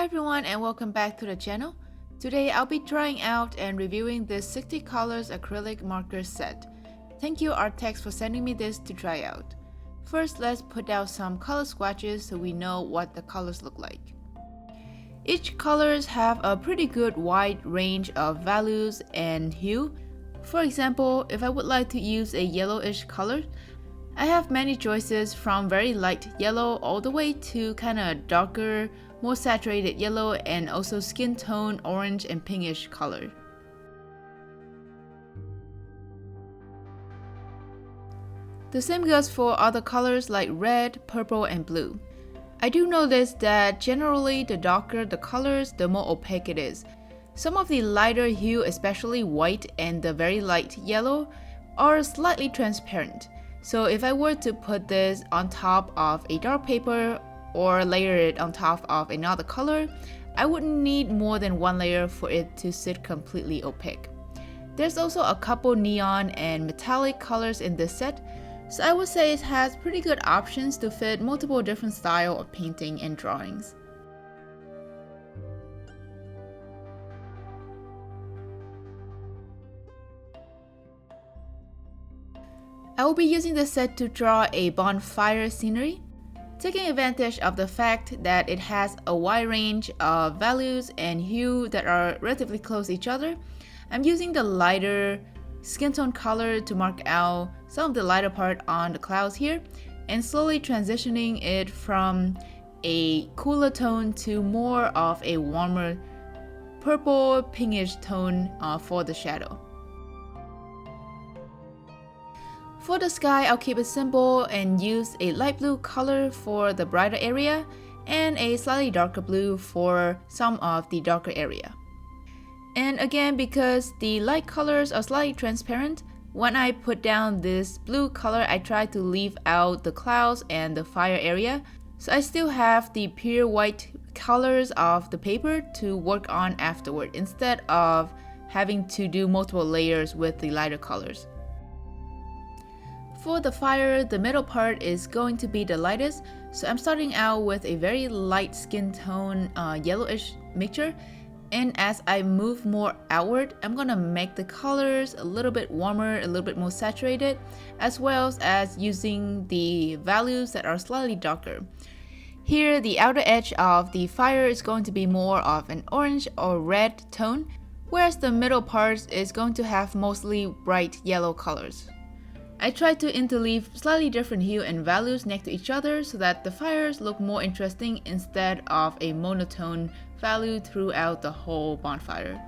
everyone and welcome back to the channel. Today I'll be trying out and reviewing this 60 colors acrylic marker set. Thank you Arttx for sending me this to try out. First, let's put out some color swatches so we know what the colors look like. Each colors have a pretty good wide range of values and hue. For example, if I would like to use a yellowish color, I have many choices from very light yellow all the way to kinda darker, more saturated yellow and also skin tone orange and pinkish color. The same goes for other colors like red, purple and blue. I do notice that generally the darker the colors, the more opaque it is. Some of the lighter hue, especially white and the very light yellow, are slightly transparent. So if I were to put this on top of a dark paper or layer it on top of another color, I wouldn't need more than one layer for it to sit completely opaque. There's also a couple neon and metallic colors in this set, so I would say it has pretty good options to fit multiple different styles of painting and drawings. I will be using this set to draw a bonfire scenery, taking advantage of the fact that it has a wide range of values and hue that are relatively close to each other. I'm using the lighter skin tone color to mark out some of the lighter part on the clouds here and slowly transitioning it from a cooler tone to more of a warmer purple pinkish tone for the shadow. For the sky, I'll keep it simple and use a light blue color for the brighter area and a slightly darker blue for some of the darker area. And again, because the light colors are slightly transparent, when I put down this blue color, I try to leave out the clouds and the fire area, so I still have the pure white colors of the paper to work on afterward instead of having to do multiple layers with the lighter colors. For the fire, the middle part is going to be the lightest, so I'm starting out with a very light skin tone yellowish mixture, and as I move more outward, I'm gonna make the colors a little bit warmer, a little bit more saturated, as well as using the values that are slightly darker. Here, the outer edge of the fire is going to be more of an orange or red tone, whereas the middle part is going to have mostly bright yellow colors. I try to interleave slightly different hue and values next to each other so that the fires look more interesting instead of a monotone value throughout the whole bonfire.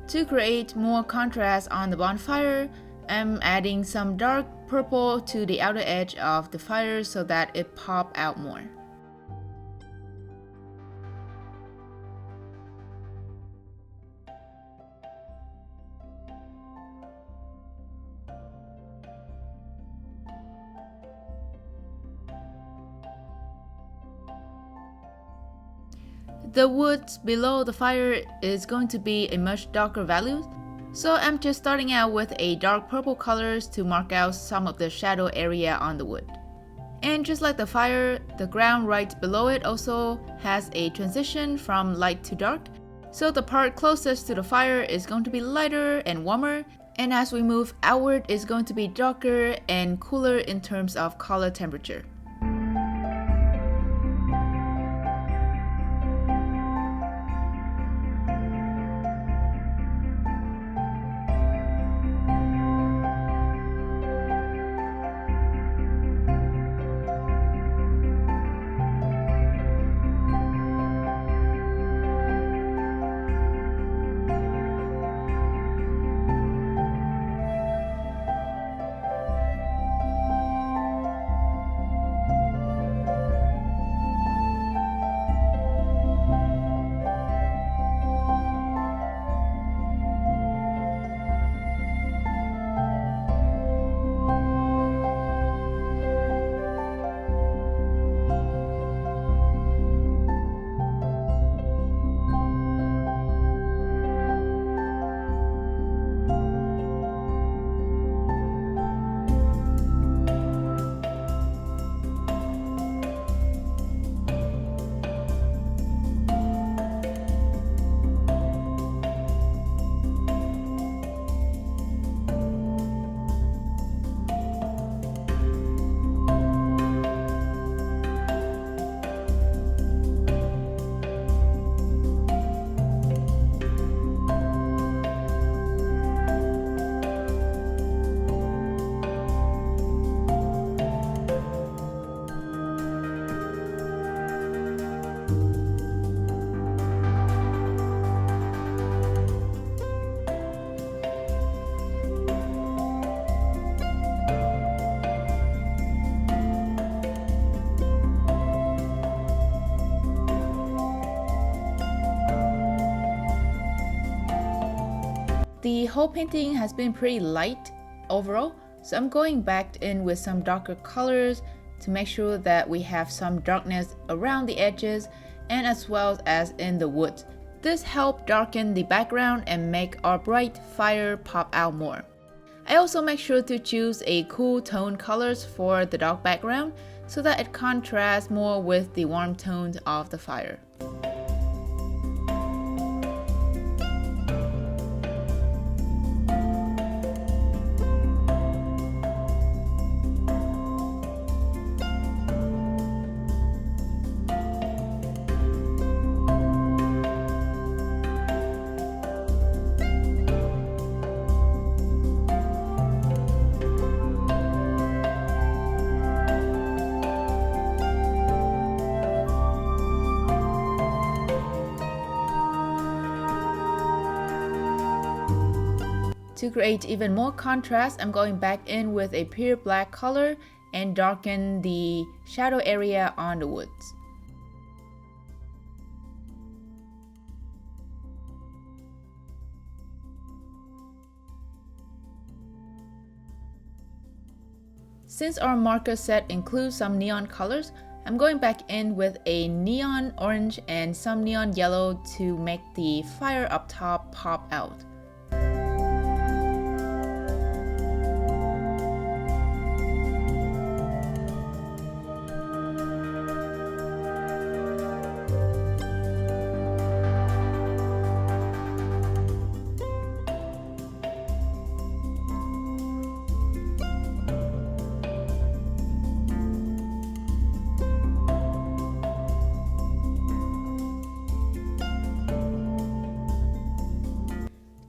To create more contrast on the bonfire, I'm adding some dark purple to the outer edge of the fire so that it pops out more. The wood below the fire is going to be a much darker value, so I'm just starting out with a dark purple colors to mark out some of the shadow area on the wood. And just like the fire, the ground right below it also has a transition from light to dark, so the part closest to the fire is going to be lighter and warmer, and as we move outward it's going to be darker and cooler in terms of color temperature. the whole painting has been pretty light overall, so I'm going back in with some darker colors to make sure that we have some darkness around the edges and as well as in the wood. This helps darken the background and make our bright fire pop out more. I also make sure to choose a cool tone colors for the dark background so that it contrasts more with the warm tones of the fire. To create even more contrast, I'm going back in with a pure black color and darken the shadow area on the woods. Since our marker set includes some neon colors, I'm going back in with a neon orange and some neon yellow to make the fire up top pop out.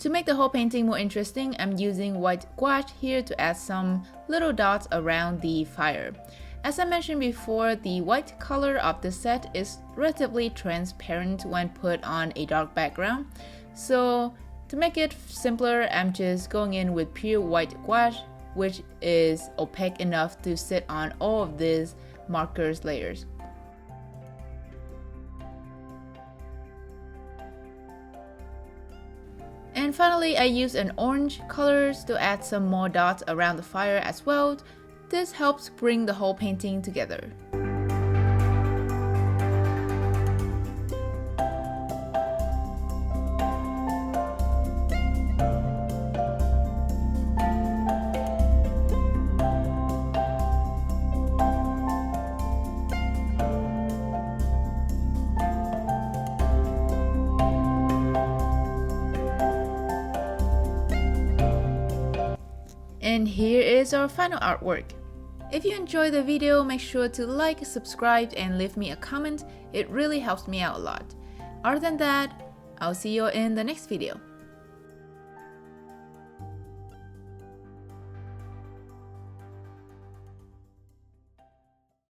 To make the whole painting more interesting, I'm using white gouache here to add some little dots around the fire. As I mentioned before, the white color of the set is relatively transparent when put on a dark background. So to make it simpler, I'm just going in with pure white gouache, which is opaque enough to sit on all of these markers layers. And finally, I use an orange colors to add some more dots around the fire as well. This helps bring the whole painting together. And here is our final artwork. If you enjoyed the video, make sure to like, subscribe, and leave me a comment. It really helps me out a lot. Other than that, I'll see you in the next video.